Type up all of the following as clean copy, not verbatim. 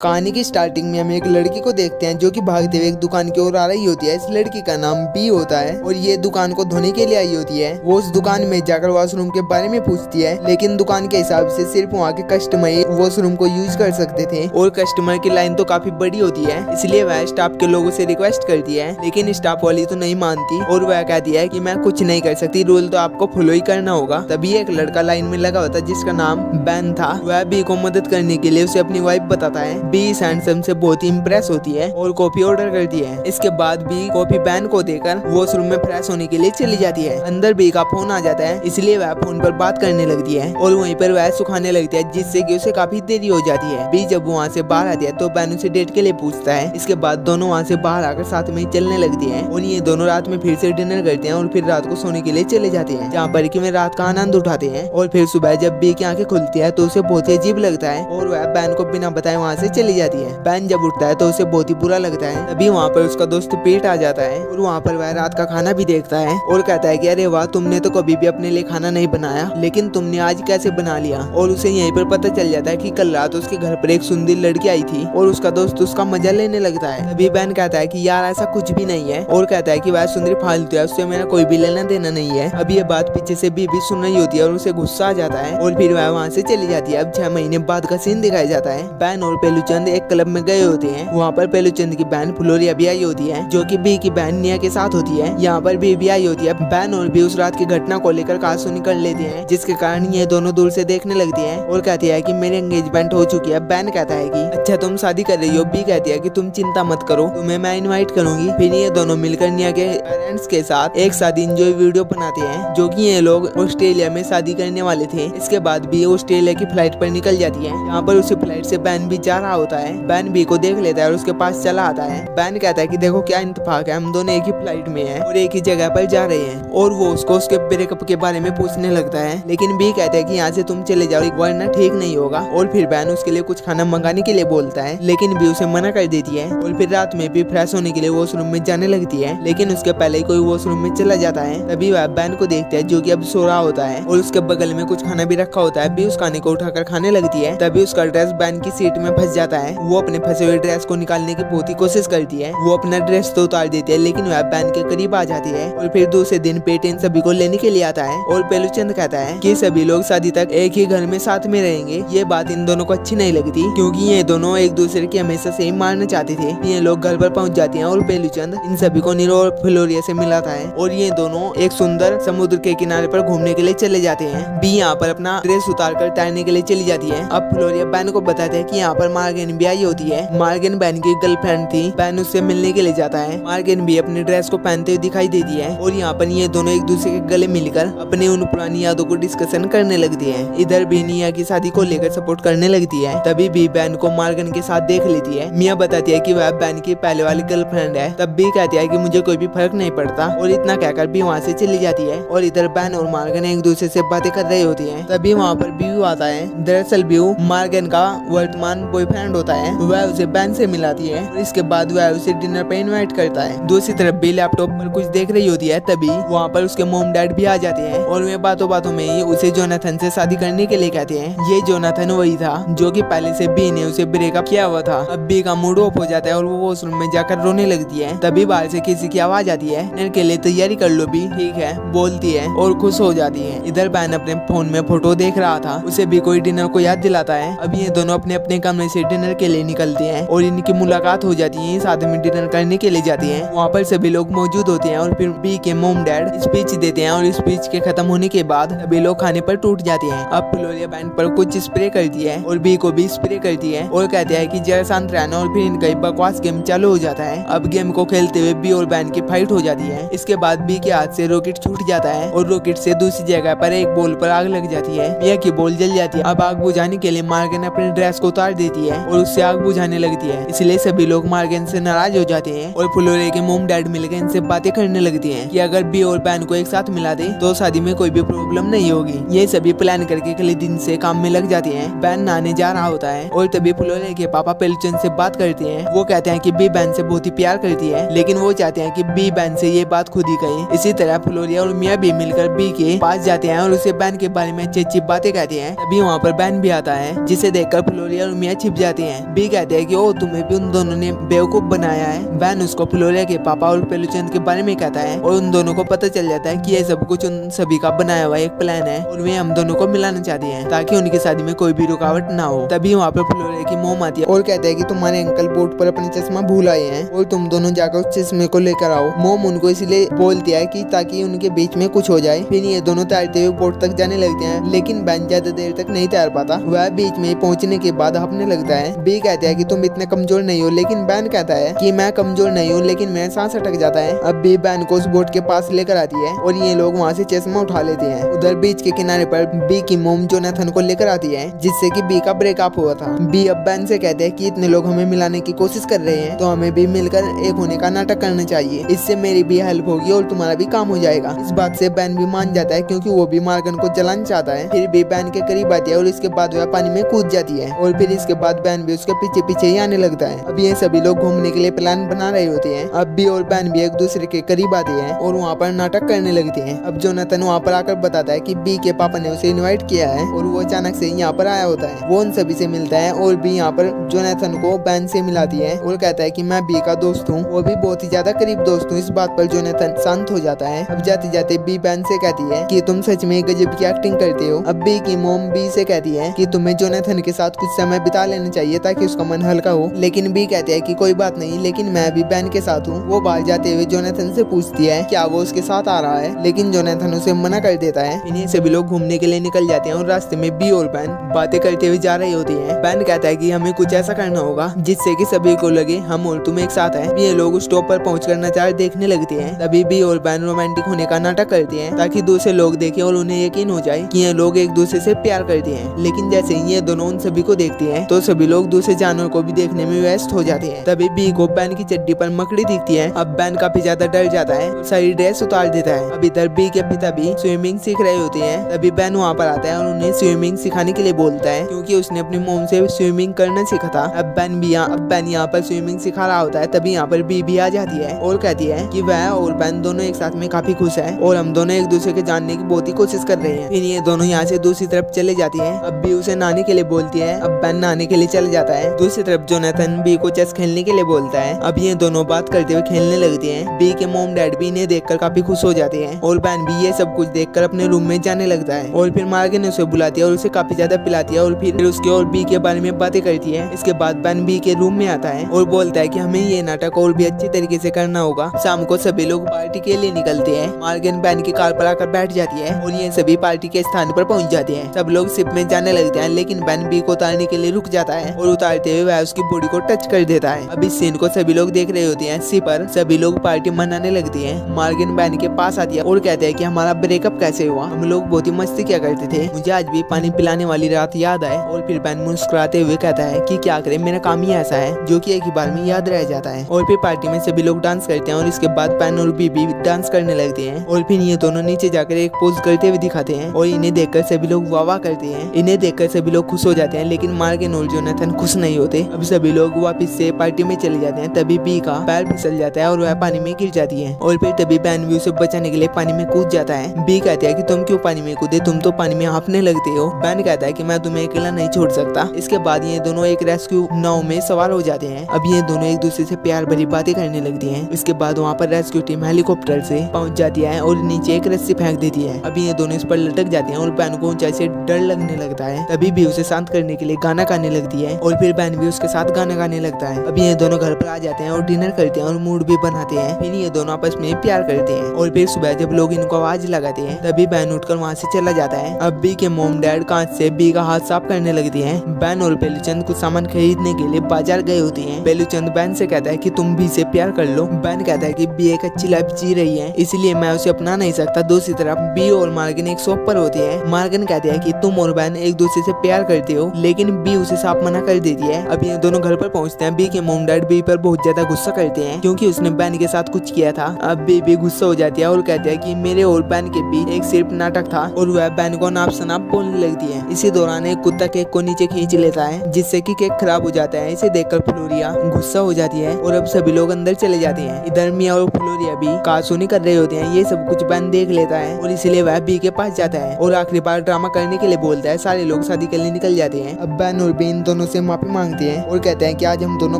कहानी की स्टार्टिंग में हम एक लड़की को देखते हैं जो कि भागते हुए एक दुकान की ओर आ रही होती है। इस लड़की का नाम बी होता है और ये दुकान को धोने के लिए आई होती है। वो उस दुकान में जाकर वॉशरूम के बारे में पूछती है, लेकिन दुकान के हिसाब से सिर्फ वहाँ के कस्टमर वॉशरूम को यूज कर सकते थे और कस्टमर की लाइन तो काफी बड़ी होती है, इसलिए वह स्टाफ के लोगों से रिक्वेस्ट करती है। लेकिन स्टाफ वाली तो नहीं मानती और वह कहती है कि मैं कुछ नहीं कर सकती, रूल तो आपको फॉलो ही करना होगा। तभी एक लड़का लाइन में लगा होता जिसका नाम बैन था। वह बी को मदद करने के लिए उसे अपनी वाइफ बताता है। बी हैंडसम से बहुत ही इम्प्रेस होती है और कॉफी ऑर्डर करती है। इसके बाद भी कॉफी बैन को देकर वॉशरूम में फ्रेश होने के लिए चली जाती है। अंदर बी का फोन आ जाता है, इसलिए वह फोन पर बात करने लगती है और वहीं पर वह सुखाने लगती है, जिससे कि उसे काफी देरी हो जाती है। बी जब वहाँ से बाहर आती है तो बैन उसे डेट के लिए पूछता है। इसके बाद दोनों वहाँ से बाहर आकर साथ में चलने लगती है और ये दोनों रात में फिर से डिनर करते हैं और फिर रात को सोने के लिए चले जाते हैं, जहाँ पर कि वे रात का आनंद उठाते हैं। और फिर सुबह जब बी की आंखें खुलती है तो उसे बहुत ही अजीब लगता है और वह बैन को बिना बताए वहाँ से चली जाती है। बैन जब उठता है तो उसे बहुत ही बुरा लगता है। तभी वहाँ पर उसका दोस्त पीट आ जाता है और वहाँ पर वह रात का खाना भी देखता है और कहता है कि अरे वाह, तुमने तो कभी भी अपने लिए खाना नहीं बनाया, लेकिन तुमने आज कैसे बना लिया। और उसे यहीं पर पता चल जाता है कि कल रात उसके घर पर एक सुंदर लड़की आई थी और उसका दोस्त उसका मजा लेने लगता है। तभी बैन कहता है कि यार ऐसा कुछ भी नहीं है और कहता है कि वह सुंदरी फालतू है, उससे मेरा कोई भी लेना देना नहीं है। अब ये बात पीछे से बीबी सुन रही होती है और उसे गुस्सा आ जाता है और फिर वह वहाँ से चली जाती है। अब 6 महीने बाद का सीन दिखाया जाता है। बैन और पेलूचंद एक क्लब में गए होते हैं। वहाँ पर पेलूचंद की बहन फ्लोरिया भी आई होती है, जो कि बी की बहन निया के साथ होती है। यहाँ पर बी भी आई होती है। बैन और बी उस रात की घटना को लेकर कहासुनी कर लेते हैं, जिसके कारण ये दोनों दूर से देखने लगती हैं और कहती है कि मेरी एंगेजमेंट हो चुकी है। बैन कहता है कि अच्छा तुम शादी कर रही हो। बी कहती है कि तुम चिंता मत करो, तुम्हें मैं इनवाइट करूंगी। फिर ये दोनों मिलकर निया के पेरेंट्स के साथ एक शादी एंजॉय वीडियो बनाते हैं, जो कि ये लोग ऑस्ट्रेलिया में शादी करने वाले थे। इसके बाद बी ऑस्ट्रेलिया की फ्लाइट पर निकल जाती है। यहाँ पर उसी फ्लाइट से बैन भी जा रहा होता है। बैन बी को देख लेता है और उसके पास चला आता है। बैन कहता है कि देखो क्या इत्तेफाक है, हम दोनों एक ही फ्लाइट में हैं और एक ही जगह पर जा रहे हैं। और वो उसको उसके ब्रेकअप के बारे में पूछने लगता है, लेकिन बी कहता है कि यहाँ से तुम चले जाओ वरना ठीक नहीं होगा। और फिर बैन उसके लिए कुछ खाना मंगाने के लिए बोलता है, लेकिन बी उसे मना कर देती है। और फिर रात में भी फ्रेश होने के लिए वॉशरूम में जाने लगती है, लेकिन उसके पहले ही कोई वॉशरूम में चला जाता है। तभी वह बैन को देखता है, जो कि अब सो रहा होता है और उसके बगल में कुछ खाना भी रखा होता है। बी उस खाने को उठाकर खाने लगती है। तभी उसका ड्रेस बैन की सीट में फंस जाता है। वो अपने फंसे हुए ड्रेस को निकालने की बहुत ही कोशिश करती है। वो अपना ड्रेस तो उतार देती है, लेकिन वह बैन के करीब आ जाती है। और फिर दूसरे दिन पेटेन सभी को लेने के लिए आता है और पेलूचंद कहता है कि सभी लोग शादी तक एक ही घर में साथ में रहेंगे। ये बात इन दोनों को अच्छी नहीं लगती, क्योंकि ये दोनों एक दूसरे की हमेशा से ही मारना चाहते थे। ये लोग घर पर पहुंच जाते हैं और पेलूचंद इन सभी को नीरो और फ्लोरिया से मिलाता है और ये दोनों एक सुंदर समुद्र के किनारे पर घूमने के लिए चले जाते हैं। बी यहाँ पर अपना ड्रेस उतार कर तैरने के लिए चली जाती है। अब फ्लोरिया बैन को बताता है कि यहाँ पर मार्गन भी आई होती है। मार्गन बैन की गर्लफ्रेंड थी। बैन उससे मिलने के लिए जाता है। मार्गन भी अपने ड्रेस को पहनते हुए दिखाई देती है और यहाँ पर ये दोनों एक दूसरे के गले मिलकर अपने उन पुरानी यादों को डिस्कशन करने लगती है। इधर भी निया की शादी को लेकर सपोर्ट करने लगती है। तभी भी बैन को मार्गन के साथ देख लेती है। मिया बताती है कि वह बैन की पहले वाली गर्लफ्रेंड है। तब भी कहती है कि मुझे कोई भी फर्क नहीं पड़ता और इतना कहकर भी वहाँ से चली जाती है। और इधर बैन और मार्गन एक दूसरे से बातें कर रही होती है। तभी वहाँ पर व्यू आता है। दरअसल व्यू मार्गन का वर्तमान बॉयफ्रेंड होता है। वह उसे बैन से मिलाती है और इसके बाद वह उसे डिनर पे इनवाइट करता है। दूसरी तरफ भी लैपटॉप पर कुछ देख रही होती है। तभी वहाँ पर उसके मॉम डैड भी आ जाते हैं और वे बातों बातों में ही उसे जोनाथन से शादी करने के लिए कहते हैं। ये जोनाथन वही था जो कि पहले से बी ने उसे ब्रेकअप किया हुआ था। अब बी का मूड ऑफ हो जाता है और वो वॉशरूम में जाकर रोने लगती है। तभी बाहर से किसी की आवाज आती है, डिनर के लिए तैयारी कर लो बी, ठीक है, बोलती है और खुश हो जाती है। इधर बैन अपने फोन में फोटो देख रहा था, उसे भी कोई डिनर को याद दिलाता है। अब ये दोनों अपने अपने कमरे से डिनर के लिए निकलते हैं और इनकी मुलाकात हो जाती है। साथ में डिनर करने के लिए जाते हैं। वहाँ पर सभी लोग मौजूद होते हैं और फिर बी के मॉम डैड स्पीच देते हैं और स्पीच के खत्म होने के बाद सभी लोग खाने पर टूट जाते हैं। अब फ्लोरिया बैन पर कुछ स्प्रे करती है और बी को भी स्प्रे करती है और कहते हैं कि जरा शांत रहना। और फिर इनका बकवास गेम चालू हो जाता है। अब गेम को खेलते हुए बी और बैन की फाइट हो जाती है। इसके बाद बी के हाथ से रॉकेट छूट जाता है और रॉकेट से दूसरी जगह पर एक बॉल पर आग लग जाती है। मिया की बॉल जल जाती है। अब आग बुझाने के लिए मार्गन अपने ड्रेस को उतार देती है और उससे आग बुझाने लगती है। इसलिए सभी लोग मार्गन से नाराज हो जाते हैं और फ्लोरिया के मॉम डैड मिलकर इनसे बातें करने लगती हैं कि अगर बी और बैन को एक साथ मिला दे तो शादी में कोई भी प्रॉब्लम नहीं होगी। ये सभी प्लान करके अगले दिन से काम में लग जाते हैं। बैन नहाने जा रहा होता है और तभी फ्लोरिया के पापा पेलूचंद से बात करते हैं। वो कहते हैं कि बी बैन से बहुत ही प्यार करती है, लेकिन वो चाहते हैं कि बी बैन से ये बात खुद ही कहे। इसी तरह फ्लोरिया और मिया भी मिलकर बी के पास जाते हैं और उसे बैन के बारे में अच्छी अच्छी बातें कहते हैं। तभी वहाँ पर बैन भी आता है, जिसे देखकर फ्लोरिया और मिया छिप जाते जाती है। बी कहते हैं कि ओ तुम्हें भी उन दोनों ने बेवकूफ बनाया है। बैन उसको फ्लोरिया के पापा और पेलुचंद के बारे में कहता है और उन दोनों को पता चल जाता है कि ये सब कुछ उन सभी का बनाया हुआ एक प्लान है और वे हम दोनों को मिलाना चाहती है ताकि उनकी शादी में कोई भी रुकावट ना हो। तभी वहाँ पर फ्लोरिया की मोम आती है और कहते हैं कि तुम्हारे अंकल बोट पर अपने चश्मा भूल आए हैं और तुम दोनों जाकर उस चश्मे को लेकर आओ। मोम उनको इसलिए बोलती है कि ताकि उनके बीच में कुछ हो जाए। फिर ये दोनों तैरते हुए बोट तक जाने लगते हैं, लेकिन बैन ज्यादा देर तक नहीं तैर पाता। वह बीच में पहुंचने के बाद हपने लगता है। बी कहते हैं कि तुम इतने कमजोर नहीं हो, लेकिन बैन कहता है कि मैं कमजोर नहीं हूँ, लेकिन मेरा सांस अटक जाता है। अब बी बैन को उस बोट के पास लेकर आती है और ये लोग वहाँ से चश्मा उठा लेते हैं। उधर बीच के किनारे पर बी की मोम जोनाथन को लेकर आती है, जिससे कि बी का ब्रेकअप हुआ था। बी अब बैन से कहते हैं कि इतने लोग हमें मिलाने की कोशिश कर रहे हैं तो हमें भी मिलकर एक होने का नाटक करना चाहिए। इससे मेरी भी हेल्प होगी और तुम्हारा भी काम हो जाएगा। इस बात से बैन भी मान जाता है क्योंकि वो भी मार्गन को जलाना चाहता है। फिर भी बैन के करीब आती है और इसके बाद वह पानी में कूद जाती है और फिर इसके बाद बैन भी उसके पीछे पीछे ही आने लगता है। अब ये सभी लोग घूमने के लिए प्लान बना रहे होते हैं। अब बी और बैन भी एक दूसरे के करीब आते हैं और वहाँ पर नाटक करने लगते हैं। अब जोनाथन वहाँ पर आकर बताता है कि बी के पापा ने उसे इनवाइट किया है और वो अचानक से यहाँ पर आया होता है। वो उन सभी से मिलता है और बी यहाँ पर जोनाथन को बैन से मिलाती है और कहता है कि मैं बी का दोस्त हूँ, वो भी बहुत ही ज्यादा करीब दोस्त हूँ। इस बात पर जोनाथन शांत हो जाता है। अब जाते जाते बी बैन से कहती है कि तुम सच में गजब की एक्टिंग करते हो। अब बी की मोम बी से कहती है कि तुम्हें जोनाथन के साथ कुछ समय बिता लेना चाहिए ताकि उसका मन हल्का हो, लेकिन बी कहते हैं कि कोई बात नहीं, लेकिन मैं भी बैन के साथ हूँ। वो बाहर जाते हुए जोनाथन से पूछती है क्या वो उसके साथ आ रहा है, लेकिन जोनाथन उसे मना कर देता है। इन्हें सभी लोग घूमने के लिए निकल जाते हैं और रास्ते में बी और बैन बातें करते हुए जा रही होती है। बैन कहता है कि हमें कुछ ऐसा करना होगा जिससे कि सभी को लगे हम और तुम एक साथ हैं। ये लोग स्टॉप पर पहुंचकर नजारे देखने लगते हैं। तभी बी और बैन रोमांटिक होने का नाटक करते हैं ताकि दूसरे लोग देखें और उन्हें यकीन हो जाए कि ये लोग एक दूसरे से प्यार करते हैं। लेकिन जैसे ही ये दोनों उन सभी को देखते हैं तो सभी लोग दूसरे जानवर को भी देखने में व्यस्त हो जाते हैं। तभी बी को बैन की चड्डी पर मकड़ी दिखती है। अब बैन काफी ज्यादा डर जाता है और सारी ड्रेस उतार देता है। अब इधर बी के पिता भी स्विमिंग सीख रहे होते हैं। तभी बैन वहाँ पर आता है और उन्हें स्विमिंग सिखाने के लिए बोलता है क्योंकि उसने अपनी मोम से स्विमिंग करना सीखा था। अब बैन यहाँ पर स्विमिंग सिखा रहा होता है। तभी यहाँ पर बी भी आ जाती है और कहती है कि वह और बैन दोनों एक साथ में काफी खुश है और हम दोनों एक दूसरे के जानने की बहुत ही कोशिश कर रहे हैं। फिर ये दोनों यहाँ से दूसरी तरफ चले जाती है। अब बी उसे नहाने के लिए बोलती है। अब बैन नहाने के लिए चले जाता है। दूसरी तरफ जोनाथन बी को चेस खेलने के लिए बोलता है। अब ये दोनों बात करते हुए खेलने लगते हैं। बी के मोम डैड भी इन्हें देखकर काफी खुश हो जाते हैं और बैन भी ये सब कुछ देखकर अपने रूम में जाने लगता है। और फिर मार्गन उसे बुलाती है और उसे काफी ज्यादा पिलाती है और फिर उसके और बी के बारे में बातें करती है। इसके बाद बैन बी के रूम में आता है और बोलता है कि हमें ये नाटक और भी अच्छी तरीके से करना होगा। शाम को सभी लोग पार्टी के लिए निकलते हैं। मार्गन बैन की कार पर आकर बैठ जाती है और ये सभी पार्टी के स्थान पर पहुंच जाते हैं। सब लोग शिप में जाने लगते हैं, लेकिन बैन बी को उतारने के लिए रुक जाता है और उतारते हुए वह उसकी बॉडी को टच कर देता है। अब इस सीन को सभी लोग देख रहे होते हैं। शिप पर सभी लोग पार्टी मनाने लगती है। मार्गन बैन के पास आती है और कहते हैं कि हमारा ब्रेकअप कैसे हुआ, हम लोग बहुत ही मस्ती किया करते थे, मुझे आज भी पानी पिलाने वाली रात याद आए। और फिर बैन मुस्कुराते हुए कहता है कि क्या करे, मेरा काम ही ऐसा है जो कि एक ही बार में याद रह जाता है। और फिर पार्टी में सभी लोग डांस करते हैं और इसके बाद बैन और बी भी डांस करने लगते हैं। और फिर ये दोनों नीचे जाकर एक पोज करते हुए दिखाते हैं और इन्हें देखकर सभी लोग वाह वाह करते हैं। इन्हें देखकर सभी लोग खुश हो जाते हैं, लेकिन मार्गन और जोनाथन खुश नहीं होते। अब सभी लोग वापस से पार्टी में चले जाते हैं। तभी बी का पैर फिसल जाता है और वह पानी में गिर जाती है और फिर तभी बैन भी उसे बचाने के लिए पानी में कूद जाता है। बी कहता है कि तुम क्यों पानी में कूदे, तुम तो पानी में हाँफने लगते हो। बैन कहता है कि मैं तुम्हें अकेला नहीं छोड़ सकता। इसके बाद ये दोनों एक रेस्क्यू नाव में सवार हो जाते हैं। अब ये दोनों एक दूसरे से प्यार भरी बातें करने लगती हैं। इसके बाद वहाँ पर रेस्क्यू टीम हेलीकॉप्टर से पहुंच जाती है और नीचे एक रस्सी फेंक देती है। अब ये दोनों इस पर लटक जाते हैं और बैन को ऊंचाई से डर लगने लगता है। तभी भी उसे शांत करने के लिए गाना गाने लगती है और फिर बैन भी उसके साथ गाना गाने लगता है। अब ये दोनों घर पर आ जाते हैं और डिनर करते हैं और मूड भी बनाते हैं। फिर ये दोनों आपस में प्यार करते हैं और फिर सुबह जब लोग इनको आवाज लगाते हैं तभी बैन उठकर वहाँ से चला जाता है। अब बी के मोम डैड कांच से बी का हाथ साफ करने लगती हैं। बैन और पेलुचंद कुछ सामान खरीदने के लिए बाजार गए होते हैं। पेलुचंद बैन से कहता है कि तुम बी से प्यार कर लो। बैन कहता है कि बी एक अच्छी लाइफ जी रही है, इसलिए मैं उसे अपना नहीं सकता। दूसरी तरफ बी और मार्गन एक शॉप पर होते हैं। मार्गन कहते हैं कि तुम और बैन एक दूसरे से प्यार करते हो, लेकिन बी उसे साफ मना कर देती है। अब ये दोनों घर पर पहुंचते हैं। बी के मोम डैड बी पर बहुत ज्यादा गुस्सा करते हैं क्योंकि उसने बैन के साथ कुछ किया था। अब बी भी गुस्सा हो जाती है और कहते हैं कि मेरे और बैन के बीच एक सिर्फ नाटक था और वह बैन को नाप शनाप बोलने लगती है। इसी दौरान एक कुत्ता केक को नीचे खींच लेता है जिससे कि केक खराब हो जाता है। इसे देखकर फ्लोरिया गुस्सा हो जाती है और अब सभी लोग अंदर चले जाते हैं। इधर मिया और फ्लोरिया भी कारसुनी कर रहे होते हैं। ये सब कुछ बैन देख लेता है और इसलिए वह बी के पास जाता है और आखिरी बार ड्रामा करने के लिए बोलता है। सारे लोग शादी के लिए निकल जाते हैं। अब बैन और बी इन दोनों दोनों से माफी मांगती है और कहते हैं कि आज हम दोनों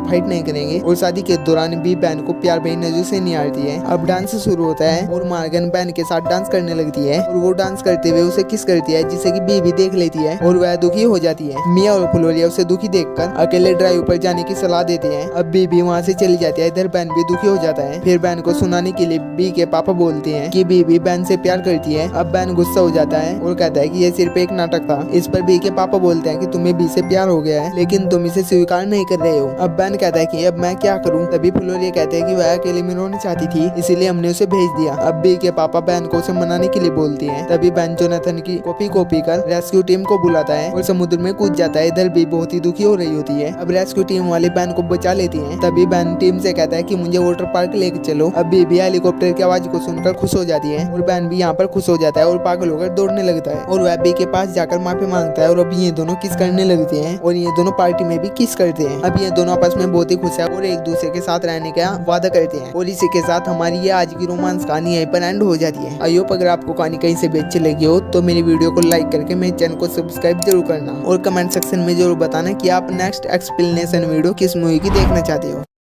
फाइट नहीं करेंगे। और शादी के दौरान भी बहन को प्यार भरी नजर से निहारती है। अब डांस शुरू होता है और मार्गन बहन के साथ डांस करने लगती है और वो डांस करते हुए उसे किस करती है, जिसे कि बीबी देख लेती है और वह दुखी हो जाती है। मिया और फ्लोरिया उसे दुखी देखकर अकेले ड्राइव पर जाने की सलाह देते हैं। अब बीबी वहाँ से चली जाती है। इधर बहन भी दुखी हो जाता है। फिर बहन को सुनाने के लिए बी के पापा बोलते हैं कि बीबी बहन से प्यार करती है। अब बहन गुस्सा हो जाता है और कहता है कि यह सिर्फ एक नाटक था। इस पर बी के पापा बोलते हैं कि तुम्हें बी से प्यार हो गया है, लेकिन तुम इसे स्वीकार नहीं कर रहे हो। अब बहन कहता है कि अब मैं क्या करूं। तभी फ्लोरिया कहते हैं कि वह अकेले में रोना चाहती थी, इसीलिए हमने उसे भेज दिया। अब बी के पापा बहन को उसे मनाने के लिए बोलती हैं। तभी बहन जोनाथन की कॉपी पीकर रेस्क्यू टीम को बुलाता है और समुद्र में कूद जाता है। इधर बी बहुत ही दुखी हो रही होती है। अब रेस्क्यू टीम वाले बहन को बचा लेती है। तभी बहन टीम से कहता है कि मुझे वाटर पार्क लेके चलो। अब बी हेलीकॉप्टर की आवाज को सुनकर खुश हो जाती है और बहन भी यहाँ पर खुश हो जाता है और पागल होकर दौड़ने लगता है और वह बी के पास जाकर माफी मांगता है। और अब ये दोनों किस करने लगते हैं और ये दोनों पार्टी में भी किस करते हैं। अब ये दोनों आपस में बहुत ही खुश है और एक दूसरे के साथ रहने का वादा करते हैं। और इसी के साथ हमारी ये आज की रोमांस कहानी यहीं पर एंड हो जाती है। आई होप अगर आपको कहानी कहीं से भी अच्छी लगी हो तो मेरी वीडियो को लाइक करके मेरे चैनल को सब्सक्राइब जरूर करना और कमेंट सेक्शन में जरूर बताना कि आप नेक्स्ट एक्सप्लेनेशन वीडियो किस मूवी की देखना चाहते हो।